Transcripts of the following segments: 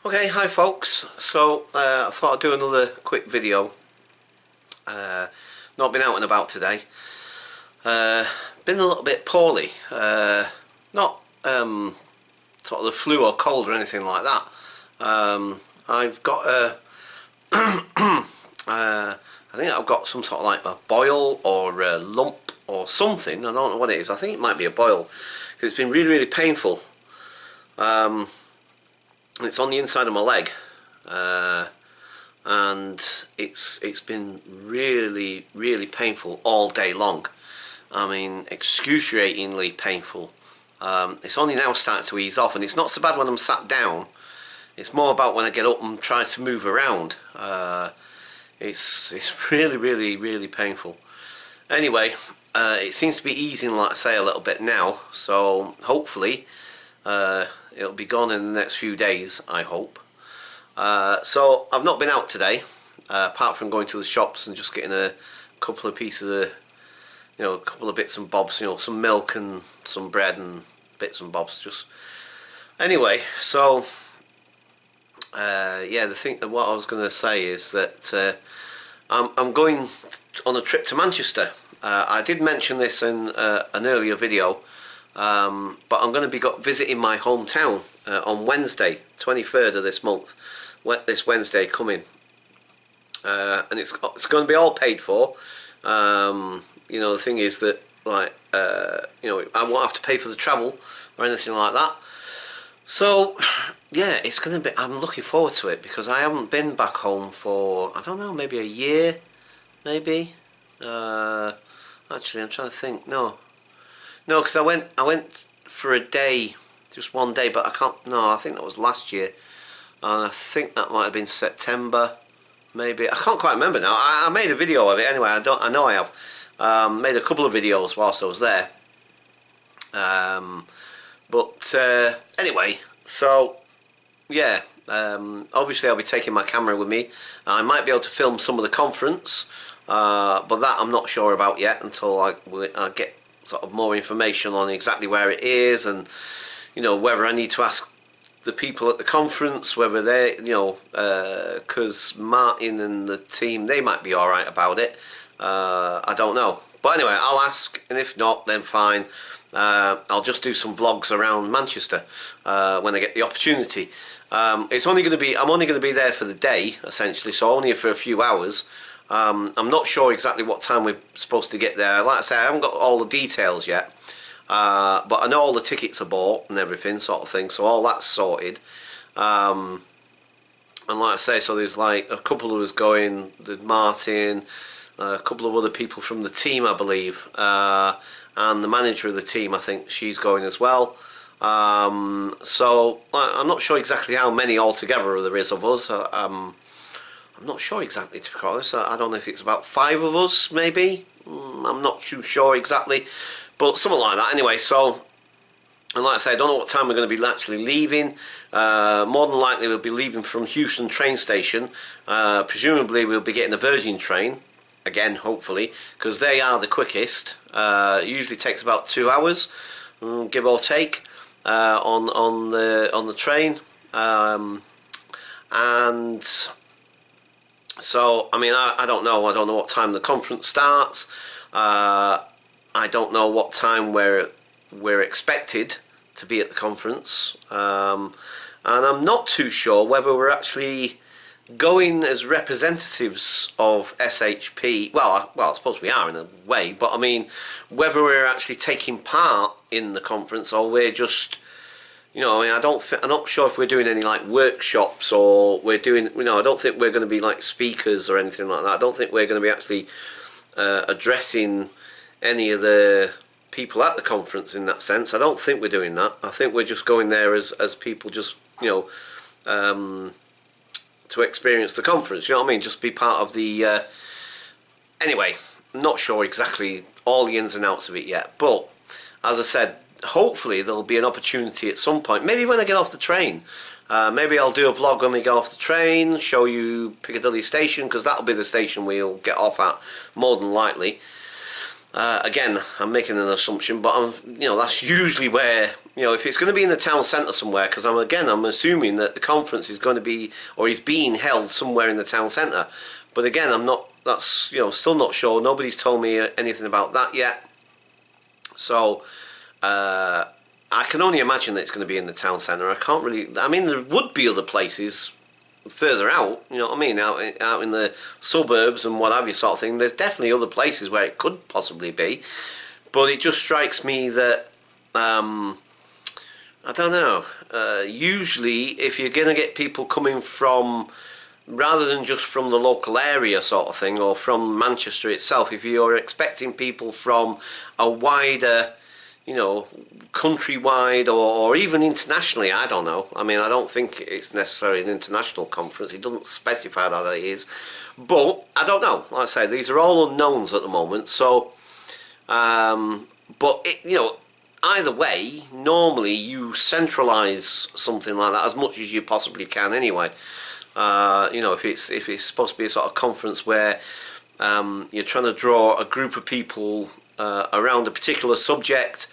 Okay, hi folks. So I thought I'd do another quick video. Not been out and about today. Been a little bit poorly. Not sort of the flu or cold or anything like that. I've got a I think I've got some sort of like a boil or a lump or something. I don't know what it is. I think it might be a boil because it's been really painful. It's on the inside of my leg. And it's been really painful all day long. I mean, excruciatingly painful. It's only now starting to ease off, and it's not so bad when I'm sat down. It's more about when I get up and try to move around. It's really painful. Anyway, it seems to be easing, like I say, a little bit now. So hopefully it'll be gone in the next few days, I hope. So I've not been out today, apart from going to the shops and just getting a couple of pieces of, a couple of bits and bobs, some milk and some bread and bits and bobs. Just anyway, so yeah, what I was going to say is that I'm going on a trip to Manchester. I did mention this in an earlier video, but I'm going to be visiting my hometown on Wednesday, 23rd of this month. This Wednesday coming, and it's going to be all paid for. The thing is that, like, I won't have to pay for the travel or anything like that. So yeah, it's going to be. I'm looking forward to it because I haven't been back home for, I don't know, maybe a year, maybe. Actually, I'm trying to think. No, because I went for a day, just one day, but I can't. No, I think that was last year. And I think that might have been September, maybe. I can't quite remember now. I made a video of it anyway. I know I have made a couple of videos whilst I was there. Anyway, so yeah. Obviously, I'll be taking my camera with me. I might be able to film some of the conference, but that I'm not sure about yet until I get sort of more information on exactly where it is, and whether I need to ask the people at the conference whether they, because Martin and the team, they might be alright about it. I don't know, but anyway, I'll ask, and if not, then fine. I'll just do some vlogs around Manchester when I get the opportunity. I'm only going to be there for the day, essentially, so only for a few hours. I'm not sure exactly what time we're supposed to get there. Like I say, I haven't got all the details yet. But I know all the tickets are bought and everything, sort of thing, so all that's sorted. And like I say, so there's like a couple of us going, there's Martin, a couple of other people from the team, I believe, and the manager of the team, I think she's going as well. So I'm not sure exactly how many altogether there is of us. I'm not sure exactly, to be honest. I don't know if it's about 5 of us, maybe. I'm not too sure exactly. But something like that anyway. So, and like I say, I don't know what time we're going to be actually leaving. More than likely we'll be leaving from Houston train station. Presumably we'll be getting a Virgin train, again hopefully, because they are the quickest. It usually takes about 2 hours, give or take, on the train. And so, I mean, I don't know. I don't know what time the conference starts. I don't know what time we're expected to be at the conference, and I'm not too sure whether we're actually going as representatives of SHP. Well, I suppose we are in a way, but I mean, whether we're actually taking part in the conference or we're just, I mean, I'm not sure if we're doing any like workshops or we're doing, I don't think we're going to be like speakers or anything like that. I don't think we're going to be actually addressing any of the people at the conference in that sense. I don't think we're doing that. I think we're just going there as people, just to experience the conference, you know what I mean, just be part of the anyway, I'm not sure exactly all the ins and outs of it yet, but as I said, hopefully there'll be an opportunity at some point, maybe when I get off the train. Maybe I'll do a vlog when we get off the train, show you Piccadilly station, because that'll be the station we'll get off at more than likely. Again, I'm making an assumption, but that's usually where, if it's going to be in the town centre somewhere, because I'm assuming that the conference is going to be, or is being held somewhere in the town centre. But again, I'm not. That's still not sure. Nobody's told me anything about that yet. So I can only imagine that it's going to be in the town centre. I can't really. I mean, there would be other places further out, you know what I mean, out in the suburbs and what have you, sort of thing. There's definitely other places where it could possibly be, but it just strikes me that I don't know. Usually, if you're going to get people coming from, rather than just from the local area sort of thing, or from Manchester itself, if you're expecting people from a wider, countrywide or even internationally, I don't know. I mean, I don't think it's necessarily an international conference. It doesn't specify that it is. But I don't know. Like I say, these are all unknowns at the moment. So, but, either way, normally you centralise something like that as much as you possibly can anyway. If it's supposed to be a sort of conference where you're trying to draw a group of people around a particular subject,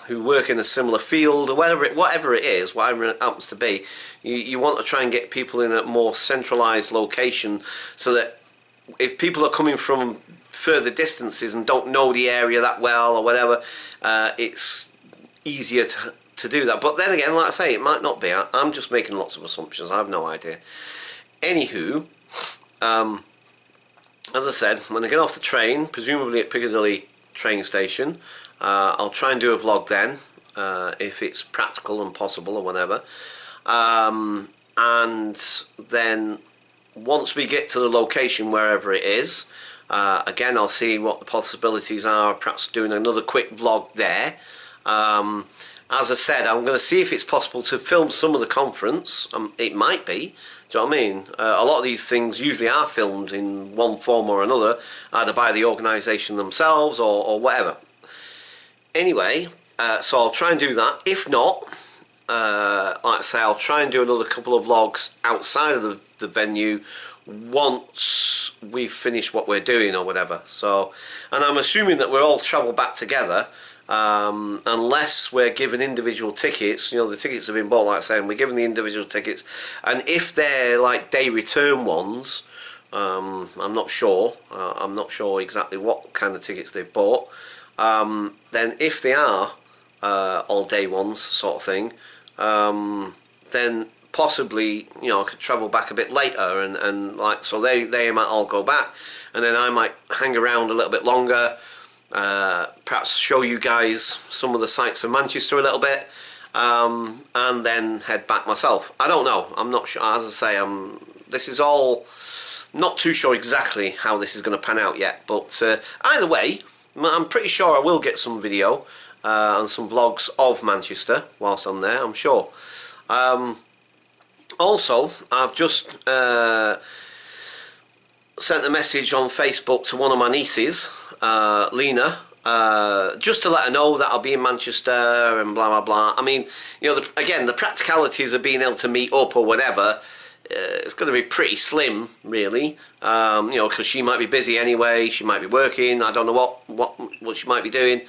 who work in a similar field, or whatever it is, whatever it happens to be, you want to try and get people in a more centralised location, so that if people are coming from further distances and don't know the area that well or whatever, it's easier to do that. But then again, like I say, it might not be. I'm just making lots of assumptions. I have no idea. Anywho, as I said, when I get off the train, presumably at Piccadilly train station, I'll try and do a vlog then, if it's practical and possible or whatever. And then once we get to the location, wherever it is, again, I'll see what the possibilities are, perhaps doing another quick vlog there. As I said, I'm going to see if it's possible to film some of the conference. It might be. Do you know what I mean? A lot of these things usually are filmed in one form or another, either by the organisation themselves or whatever. Anyway, so I'll try and do that. If not, like I say, I'll try and do another couple of vlogs outside of the venue once we've finished what we're doing or whatever. So, and I'm assuming that we'll all travel back together, unless we're given individual tickets. The tickets have been bought, like I say, and we're given the individual tickets. And if they're like day return ones, I'm not sure. I'm not sure exactly what kind of tickets they've bought. Then if they are all day ones sort of thing, then possibly I could travel back a bit later, and like, so they might all go back, and then I might hang around a little bit longer, perhaps show you guys some of the sights of Manchester a little bit, and then head back myself. I don't know. I'm not sure. As I say, this is all not too sure exactly how this is going to pan out yet, but either way, I'm pretty sure I will get some video and some vlogs of Manchester whilst I'm there, I'm sure. Also, I've just sent a message on Facebook to one of my nieces, Lena, just to let her know that I'll be in Manchester and blah blah blah. I mean, again, the practicalities of being able to meet up or whatever, it's going to be pretty slim, really. Because she might be busy anyway. She might be working. I don't know what she might be doing.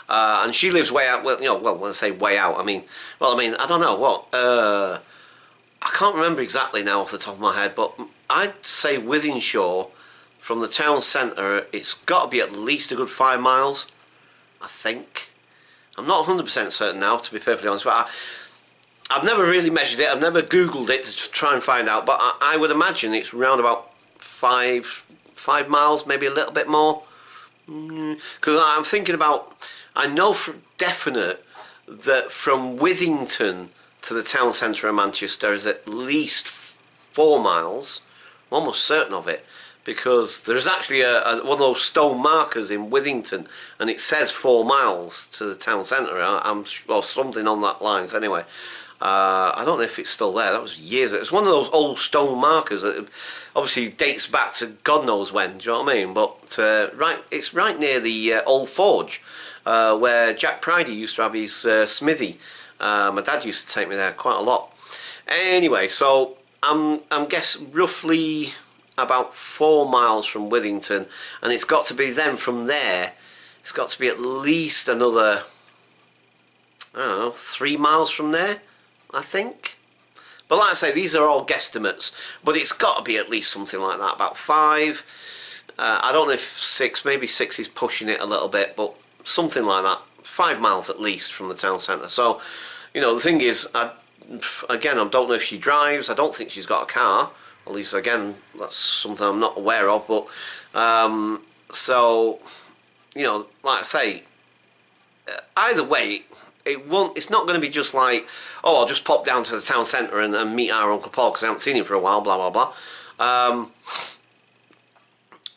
And she lives way out. Well, when I say way out, I mean, I don't know what. I can't remember exactly now off the top of my head, but I'd say Wythenshawe, from the town centre, it's got to be at least a good 5 miles, I think. I'm not 100% certain now, to be perfectly honest, but I've never really measured it. I've never Googled it to try and find out, but I would imagine it's around about 5 miles, maybe a little bit more. Because I'm thinking about, I know for definite that from Withington to the town centre of Manchester is at least 4 miles. I'm almost certain of it, because there's actually one of those stone markers in Withington, and it says 4 miles to the town centre, or something on that lines anyway. I don't know if it's still there. That was years ago. It's one of those old stone markers that obviously dates back to God knows when. Do you know what I mean? But it's right near the old forge, where Jack Pridey used to have his smithy. My dad used to take me there quite a lot. Anyway, so I'm guess roughly about 4 miles from Withington, and it's got to be then from there. It's got to be at least another, I don't know, 3 miles from there, I think. But like I say, these are all guesstimates, but it's got to be at least something like that, about 5. I don't know if 6, maybe 6 is pushing it a little bit, but something like that. 5 miles at least from the town centre. So, you know, the thing is, again, I don't know if she drives. I don't think she's got a car. At least, again, that's something I'm not aware of. But, so, you know, like I say, either way, it's not going to be just like, oh, I'll just pop down to the town centre and meet our Uncle Paul because I haven't seen him for a while, blah, blah, blah.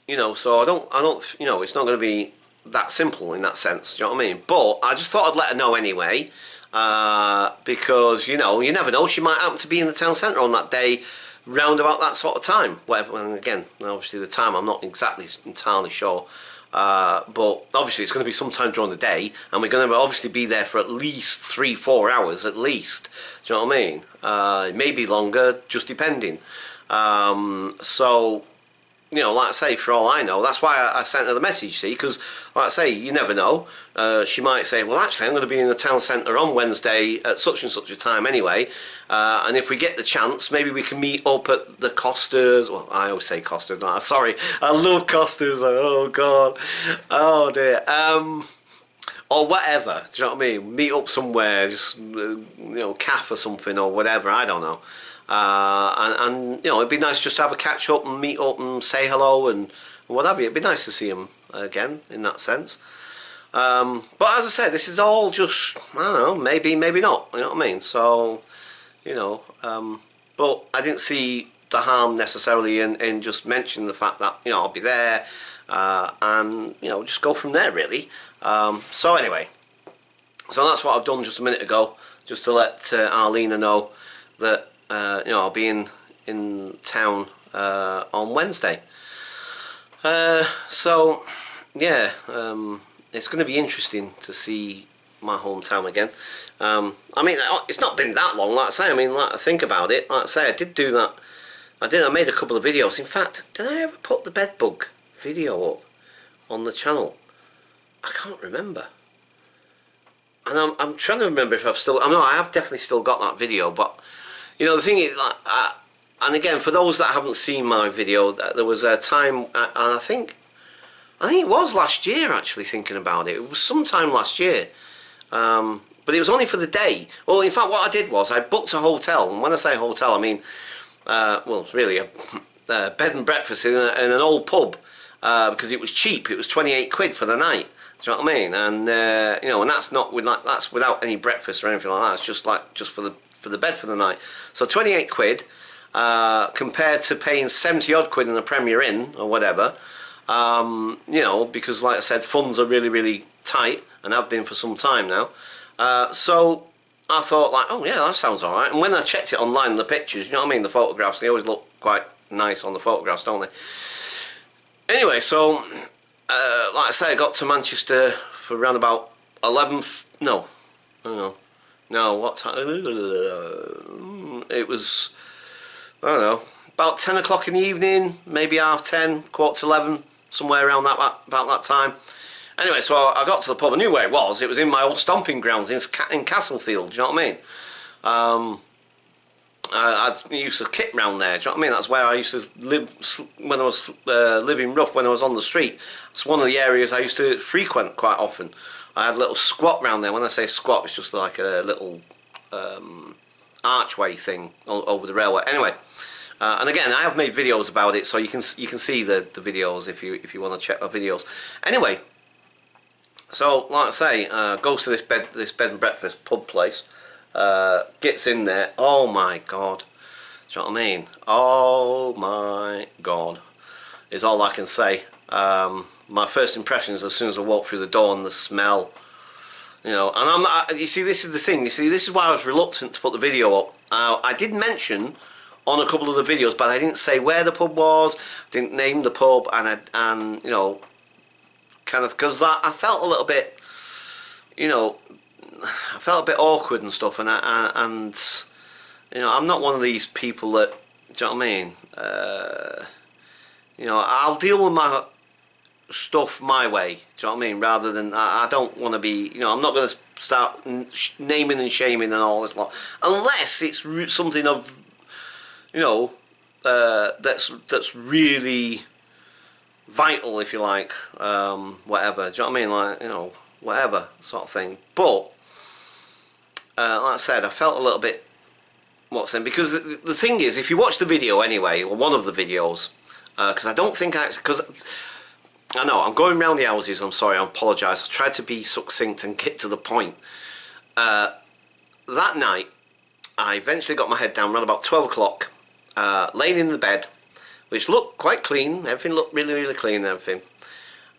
You know, so I don't, you know, it's not going to be that simple in that sense, do you know what I mean? But I just thought I'd let her know anyway, because, you know, you never know, she might happen to be in the town centre on that day, round about that sort of time. And again, obviously the time I'm not exactly entirely sure, but obviously it's going to be sometime during the day, and we're going to obviously be there for at least 3-4 hours at least, do you know what I mean? Maybe longer, just depending. So, you know, like I say, for all I know, that's why I sent her the message, see, because, like I say, you never know. She might say, well, actually, I'm going to be in the town centre on Wednesday at such and such a time anyway, and if we get the chance, maybe we can meet up at the Costas. Well, I always say Costas, no, sorry, I love Costas, oh, God, oh, dear, or whatever, do you know what I mean? Meet up somewhere, just, you know, cafe or something, or whatever, I don't know. And you know, it'd be nice just to have a catch up and meet up and say hello and what have you. It'd be nice to see him again in that sense. But as I said, this is all just, I don't know, maybe, maybe not. You know what I mean? So, you know, but I didn't see the harm necessarily in just mentioning the fact that, you know, I'll be there, and you know, just go from there really. So anyway, so that's what I've done just a minute ago, just to let Arlena know that. You know, I'll be in town on Wednesday. So, yeah, it's going to be interesting to see my hometown again. I mean, it's not been that long, like I say. I mean, like I think about it, like I say, I did do that. I made a couple of videos. In fact, did I ever put the bedbug video up on the channel? I can't remember. And I'm trying to remember if I've still... I know I have definitely still got that video, but... You know, the thing is, like, and again, for those that haven't seen my video, there was a time, and I think it was last year, actually, thinking about it. It was sometime last year, but it was only for the day. Well, in fact, what I did was I booked a hotel, and when I say hotel, I mean, well, really a bed and breakfast in an old pub, because it was cheap. It was 28 quid for the night. Do you know what I mean? And you know, and that's not that's without any breakfast or anything like that. It's just like for the bed for the night. So 28 quid compared to paying 70 odd quid in the Premier Inn or whatever, you know, because like I said, funds are really, really tight and have been for some time now. So I thought, like, oh yeah, that sounds alright. And when I checked it online, the pictures, you know what I mean, the photographs, they always look quite nice on the photographs, don't they? Anyway, so like I say, I got to Manchester for around about 11, no, I don't know. No, what time? It was, I don't know, about 10 o'clock in the evening, maybe half 10, quarter to 11, somewhere around about that time. Anyway, so I got to the pub. I knew where it was. It was in my old stomping grounds in Castlefield. Do you know what I mean? I used to kit round there. Do you know what I mean? That's where I used to live when I was living rough. When I was on the street, it's one of the areas I used to frequent quite often. I had a little squat round there. When I say squat, it's just like a little archway thing over the railway. Anyway, and again, I have made videos about it, so you can see the videos if you want to check my videos. Anyway, so like I say, goes to this bed and breakfast pub place, gets in there. Oh my God, do you know what I mean? Oh my God, is all I can say. My first impressions as soon as I walked through the door and the smell, you know, and you see, this is the thing, you see, this is why I was reluctant to put the video up. I did mention on a couple of the videos, but I didn't say where the pub was, didn't name the pub, and you know, kind of, because I felt a little bit, you know, I felt a bit awkward and stuff, and you know, I'm not one of these people that, do you know what I mean? You know, I'll deal with my stuff my way. Do you know what I mean? Rather than I don't want to be. You know, I'm not going to start naming and shaming and all this lot unless it's something of, you know, that's really vital, if you like. Whatever. Do you know what I mean? Like, you know, whatever sort of thing. But like I said, I felt a little bit what's in, because the thing is, if you watch the video anyway, or one of the videos, because I don't think because I know I'm going around the houses. I'm sorry, I apologise. I tried to be succinct and get to the point. That night, I eventually got my head down around about 12 o'clock, laying in the bed, which looked quite clean. Everything looked really, really clean and everything.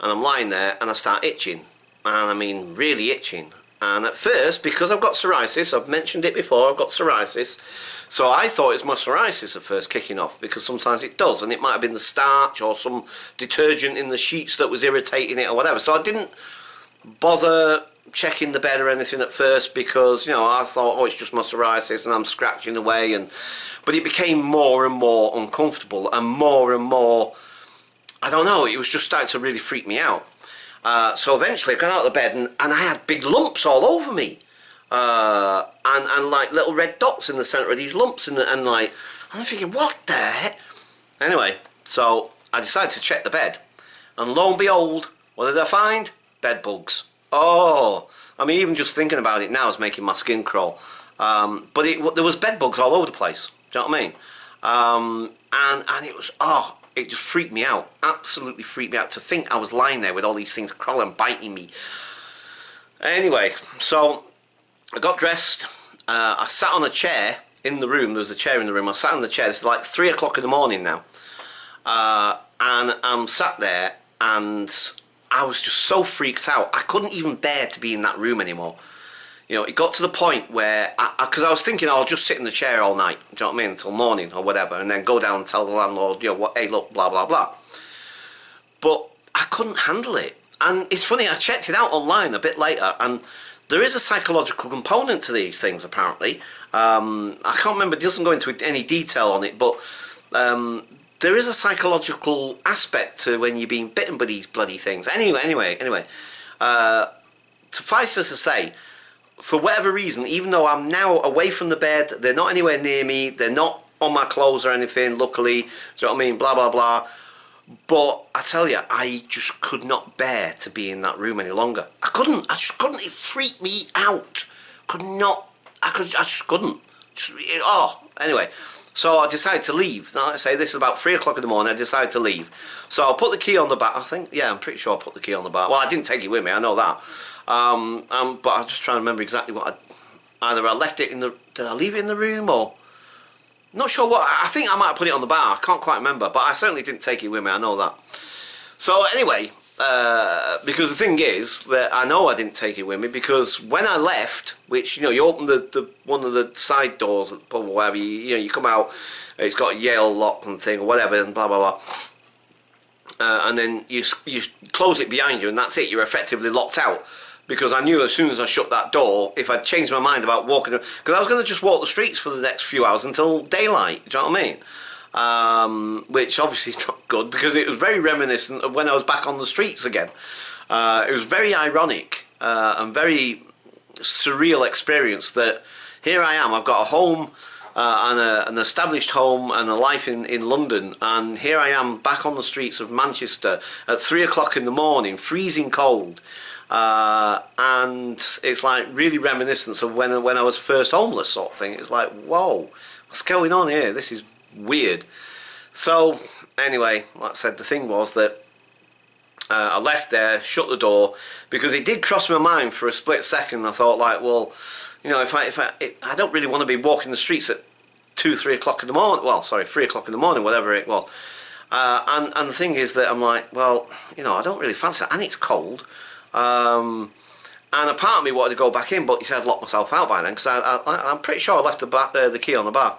And I'm lying there and I start itching, and I mean really itching. And at first, because I've got psoriasis, I've mentioned it before, I've got psoriasis, so I thought it was my psoriasis at first kicking off, because sometimes it does, and it might have been the starch or some detergent in the sheets that was irritating it or whatever. So I didn't bother checking the bed or anything at first, because, you know, I thought, oh, it's just my psoriasis and I'm scratching away. But it became more and more uncomfortable and more, I don't know, it was just starting to really freak me out. So eventually I got out of the bed and I had big lumps all over me, and like little red dots in the centre of these lumps, and I'm thinking, what the heck? Anyway, so I decided to check the bed, and lo and behold, what did I find? Bed bugs. Oh, I mean, even just thinking about it now is making my skin crawl. But there was bed bugs all over the place. Do you know what I mean? And it was, oh, it just freaked me out. Absolutely freaked me out to think I was lying there with all these things crawling, biting me. Anyway, so I got dressed. I sat on a chair in the room. There was a chair in the room. I sat on the chair. It's like 3 o'clock in the morning now. And I'm sat there, and I was just so freaked out. I couldn't even bear to be in that room anymore. You know, it got to the point where, because I was thinking, I'll just sit in the chair all night, do you know what I mean, until morning or whatever, and then go down and tell the landlord, you know, what, hey, look, blah, blah, blah. But I couldn't handle it. And it's funny, I checked it out online a bit later, and there is a psychological component to these things, apparently. I can't remember, it doesn't go into any detail on it, but there is a psychological aspect to when you're being bitten by these bloody things. Anyway, suffice it to say, for whatever reason, even though I'm now away from the bed, they're not anywhere near me, they're not on my clothes or anything, luckily, do you know what I mean, blah, blah, blah. But I tell you, I just could not bear to be in that room any longer. I just couldn't, it freaked me out. I just couldn't. Anyway, so I decided to leave. Now, like I say, this is about 3 o'clock in the morning, I decided to leave. So I put the key on the bar, I'm pretty sure I put the key on the bar. Well, I didn't take it with me, I know that. But I'm just trying to remember exactly what either I left it in the, did I leave it in the room, or not sure what, I think I might have put it on the bar, I can't quite remember, but I certainly didn't take it with me, I know that. So anyway, because the thing is that I know I didn't take it with me, because when I left, which, you know, you open the one of the side doors at the pub or whatever, you come out, it's got a Yale lock and thing or whatever, and blah blah blah. And then you close it behind you, and that's it, you're effectively locked out. Because I knew as soon as I shut that door, if I'd changed my mind about walking, because I was going to just walk the streets for the next few hours until daylight, do you know what I mean? Which obviously is not good, because it was very reminiscent of when I was back on the streets again. It was very ironic and very surreal experience that here I am, I've got a home, and an established home and a life in London, and here I am back on the streets of Manchester at 3 o'clock in the morning, freezing cold. And it's like really reminiscent of when I was first homeless, sort of thing. It's like, whoa, what's going on here? This is weird. So anyway, like I said, the thing was that I left there, shut the door, because it did cross my mind for a split second. I thought, like, well, you know, if I don't really want to be walking the streets at 3 o'clock in the morning. Well, sorry, 3 o'clock in the morning, whatever it was. And the thing is that I'm like, well, you know, I don't really fancy that, and it's cold. And a part of me wanted to go back in, but he said I'd locked myself out by then, because I'm pretty sure I left the key on the bar.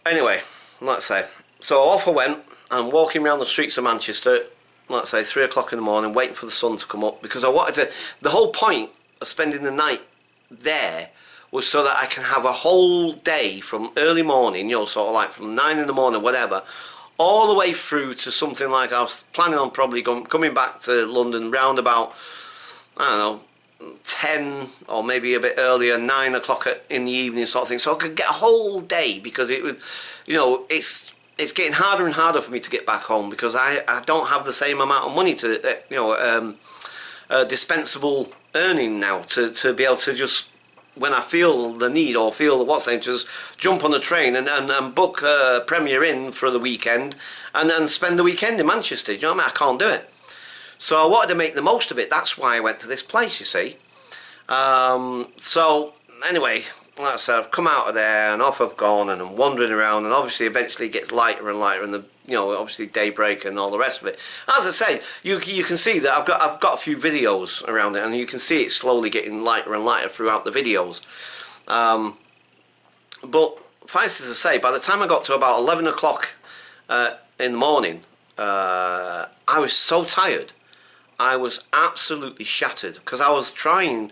Anyway, let's say, so off I went, and walking around the streets of Manchester, let's say 3 o'clock in the morning, waiting for the sun to come up, because I wanted to, the whole point of spending the night there was so that I can have a whole day from early morning, you know, sort of like from 9 in the morning, whatever, all the way through to something like I was planning on probably coming back to London round about, I don't know, 10 or maybe a bit earlier, 9 o'clock in the evening sort of thing, so I could get a whole day, because it was, you know, it's getting harder and harder for me to get back home, because I don't have the same amount of money to, you know, dispensable earning now to be able to just, when I feel the need or feel what's saying, just jump on a train and book a Premier Inn for the weekend and then spend the weekend in Manchester. You know what I mean? I can't do it. So I wanted to make the most of it. That's why I went to this place, you see. So anyway, like I said, I've come out of there and off I've gone, and I'm wandering around, and obviously eventually it gets lighter and lighter, and the, you know, obviously daybreak and all the rest of it. As I say, you can see that I've got a few videos around it, and you can see it slowly getting lighter and lighter throughout the videos. But suffice to say, by the time I got to about 11 o'clock in the morning, I was so tired. I was absolutely shattered, because I was trying.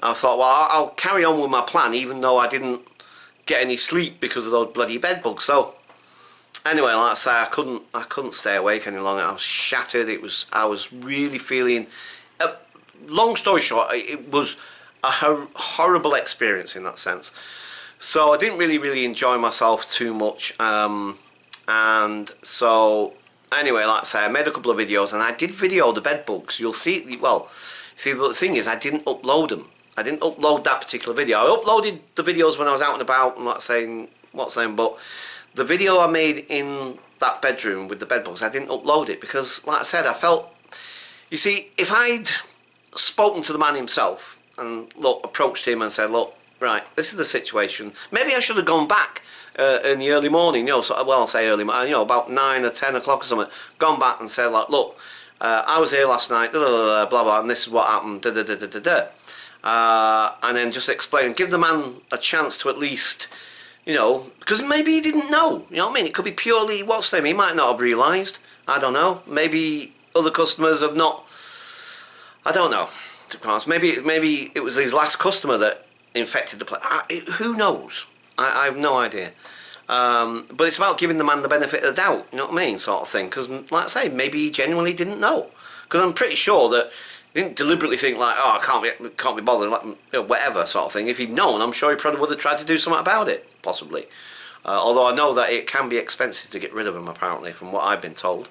I thought, well, I'll carry on with my plan, even though I didn't get any sleep because of those bloody bed bugs. So anyway, like I say, I couldn't stay awake any longer. I was shattered. I was really feeling. Long story short, it was a horrible experience in that sense. So I didn't really enjoy myself too much, and so anyway, like I say, I made a couple of videos, and I did video the bed bugs. You'll see. Well, see, the thing is, I didn't upload them. I didn't upload that particular video. I uploaded the videos when I was out and about, and but the video I made in that bedroom with the bed bugs, I didn't upload it because, like I said, I felt. You see, if I'd spoken to the man himself and approached him and said, look, right, this is the situation. Maybe I should have gone back in the early morning, you know, so, well, I'll say early, you know, about 9 or 10 o'clock or something, gone back and said, like, look, I was here last night, blah, blah, and this is what happened, and then just explain, give the man a chance to at least, you know, because maybe he didn't know, you know what I mean? It could be purely, he might not have realised, I don't know, maybe other customers have not, I don't know, to be honest, maybe it was his last customer that infected the place, who knows? I have no idea. But it's about giving the man the benefit of the doubt, you know what I mean, sort of thing. Because, like I say, maybe he genuinely didn't know. Because I'm pretty sure that he didn't deliberately think, like, oh, I can't be bothered, like, you know, whatever sort of thing. If he'd known, I'm sure he probably would have tried to do something about it, possibly. Although I know that it can be expensive to get rid of them, apparently, from what I've been told.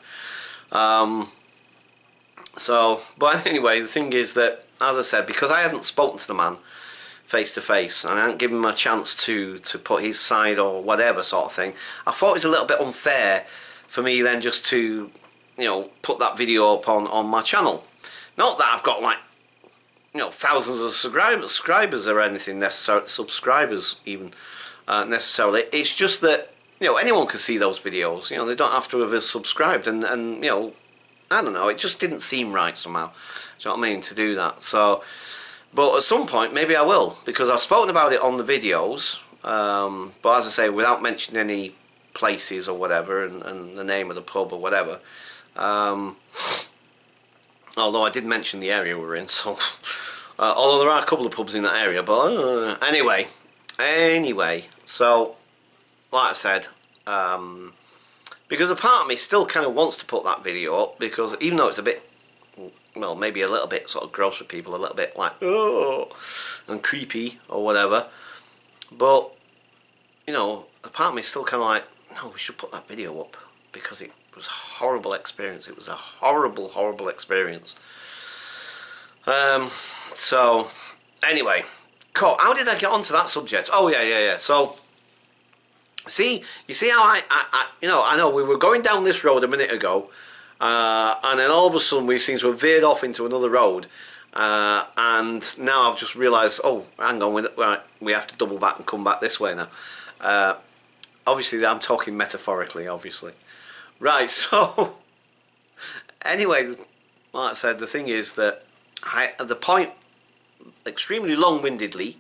But anyway, the thing is that, as I said, because I hadn't spoken to the man face to face, and I hadn't given him a chance to put his side or whatever sort of thing, I thought it was a little bit unfair for me then just to, you know, put that video up on my channel. Not that I've got, like, you know, thousands of subscribers or anything necessarily, subscribers even necessarily. It's just that, you know, anyone can see those videos. You know, they don't have to have subscribed, and you know, I don't know, it just didn't seem right somehow. Do you know what I mean, to do that? So. But at some point, maybe I will, because I've spoken about it on the videos, but as I say, without mentioning any places or whatever, and the name of the pub or whatever. Although I did mention the area we're in, so although there are a couple of pubs in that area, but anyway, so like I said, because a part of me still kind of wants to put that video up, because even though it's a bit, well, maybe a little bit sort of gross for people, a little bit like, oh, and creepy or whatever, but, you know, a part of me is still kind of like, no, we should put that video up, because it was a horrible experience. It was a horrible experience. So anyway, cool. How did I get onto that subject? Oh yeah. So you see how I know we were going down this road a minute ago, and then all of a sudden we seem to have veered off into another road, and now I've just realised, oh, hang on, we have to double back and come back this way now. Obviously, I'm talking metaphorically, obviously. Right, so anyway, like I said, the thing is that the point, extremely long-windedly,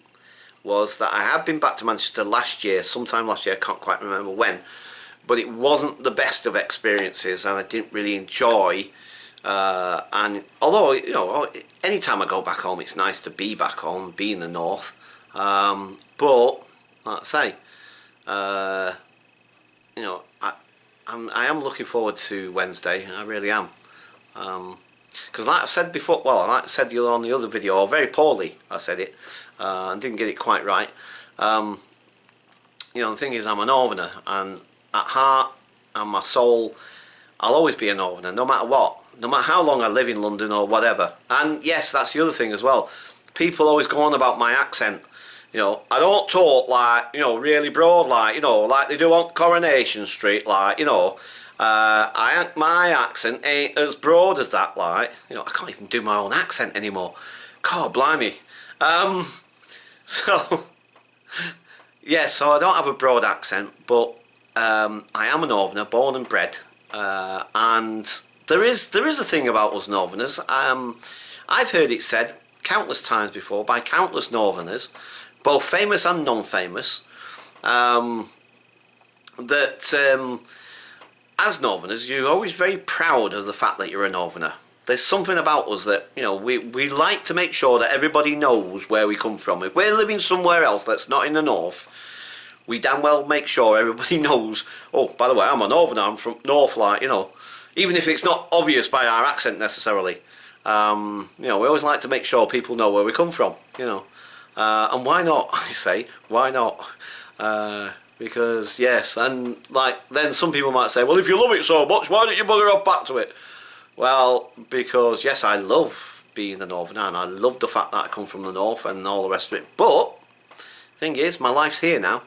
was that I had been back to Manchester last year, sometime last year, I can't quite remember when, but it wasn't the best of experiences, and I didn't really enjoy, and although, you know, anytime I go back home, it's nice to be back home, be in the north, but, like I say, you know, I am looking forward to Wednesday. I really am. Because like I've said before, well, like I said on the other video, or very poorly I said it, and didn't get it quite right. You know, the thing is, I'm a Northerner, and at heart and my soul, I'll always be a Northerner, no matter what. No matter how long I live in London or whatever. And yes, that's the other thing as well. People always go on about my accent. You know, I don't talk like, you know, really broad, like, you know, like they do on Coronation Street, like, you know. My accent ain't as broad as that, like. You know, I can't even do my own accent anymore. God, blimey. So, yeah, so I don't have a broad accent, but I am a Northerner, born and bred. And there is a thing about us Northerners. I've heard it said countless times before by countless Northerners, both famous and non-famous, that as Northerners, you're always very proud of the fact that you're a Northerner. There's something about us that, you know, we like to make sure that everybody knows where we come from. If we're living somewhere else that's not in the north, we damn well make sure everybody knows, oh, by the way, I'm a Northerner, I'm from North, like, you know, even if it's not obvious by our accent necessarily. You know, we always like to make sure people know where we come from, you know. And why not, I say, why not? Because, yes, and, like, then some people might say, well, if you love it so much, why don't you bugger off back to it? Well, because, yes, I love being a Northerner, and I love the fact that I come from the north and all the rest of it, but thing is, my life's here now.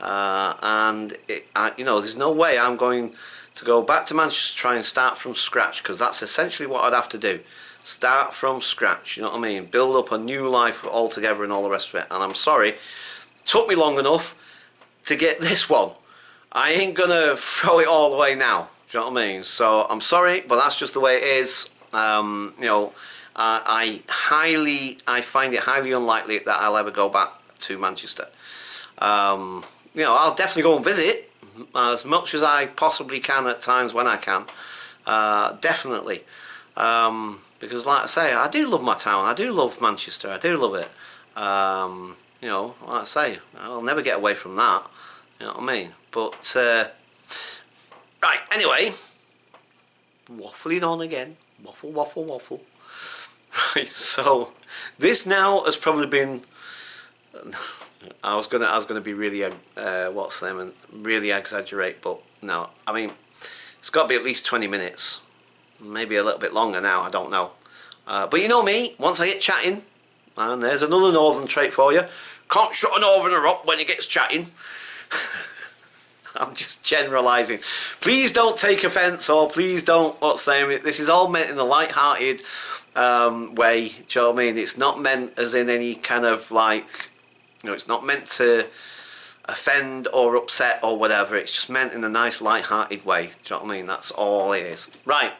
And you know, there's no way I'm going to go back to Manchester to try and start from scratch, because that's essentially what I'd have to do. Start from scratch, you know what I mean? Build up a new life altogether and all the rest of it. And I'm sorry, it took me long enough to get this one. I ain't gonna throw it all away now, do you know what I mean? So I'm sorry, but that's just the way it is. You know, I find it highly unlikely that I'll ever go back to Manchester. You know, I'll definitely go and visit as much as I possibly can at times when I can. Definitely. Because like I say, I do love my town. I do love Manchester. I do love it. You know, like I say, I'll never get away from that. You know what I mean? But, right, anyway. Waffling on again. Waffle, waffle, waffle. Right, so this now has probably been... I was gonna be really what's the name, and really exaggerate, but no. I mean, it's got to be at least 20 minutes, maybe a little bit longer now. I don't know, but you know me. Once I get chatting, and there's another northern trait for you. Can't shut a northerner up when he gets chatting. I'm just generalising. Please don't take offence, or please don't what's the name. This is all meant in a light-hearted way. Do you know what I mean? It's not meant as in any kind of like. You know, it's not meant to offend or upset or whatever. It's just meant in a nice light-hearted way. Do you know what I mean? That's all it is. Right.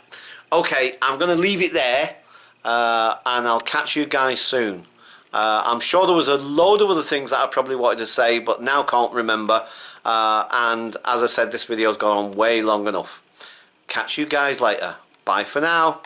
Okay, I'm going to leave it there. And I'll catch you guys soon. I'm sure there was a load of other things that I probably wanted to say, but now can't remember. And as I said, this video's gone on way long enough. Catch you guys later. Bye for now.